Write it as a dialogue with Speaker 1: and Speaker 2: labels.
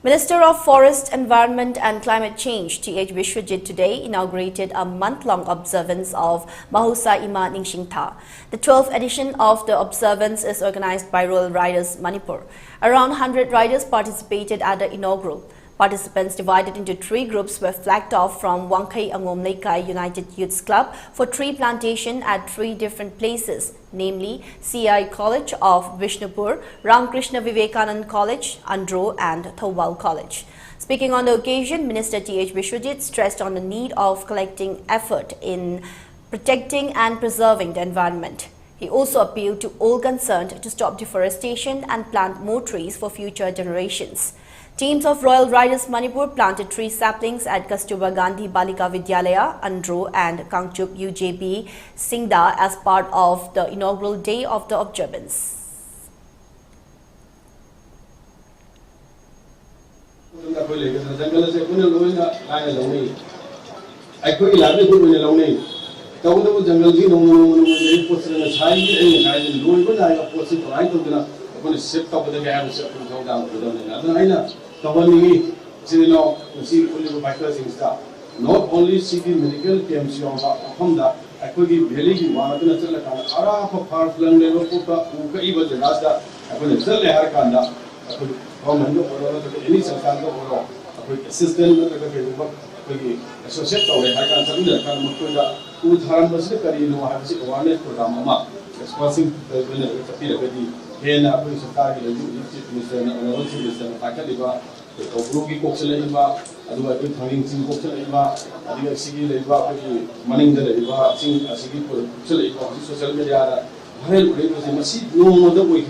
Speaker 1: Minister of Forest, Environment and Climate Change, T.H. Biswajit, today inaugurated a month-long observance of Mohousa Ema Ningshing. The 12th edition of the observance is organized by Royal Riders Manipur. Around 100 riders participated at the inaugural. Participants divided into 3 groups were flagged off from Wangkai Angom Laikai United Youths Club for tree plantation at 3 different places, namely CI College of Vishnupur, Ramkrishna Vivekanand College, Andro and Thowal College. Speaking on the occasion, Minister T.H. Biswajit stressed on the need of collecting effort in protecting and preserving the environment. He also appealed to all concerned to stop deforestation and plant more trees for future generations. Teams of Royal Riders Manipur planted tree saplings at Kasturba Gandhi Balika Vidyalaya, Andro and Kangchup UJB Singda as part of the inaugural day of the observance.
Speaker 2: Not only city medical camps I could give village one of the Arab park land level put even the last I could tell Harkanda, I could come and any Sakanda or I could assistant associate of the Hakan who Haramasi, you know, has awareness program, expressing the period. Here, I put some target Mr. Takaliba, Rugi Coxeleva, otherwise with Hanging Sing Coxeleva, other Sigi Leva, Manning the Leva, Sing a Sigi for social media. I have no other way.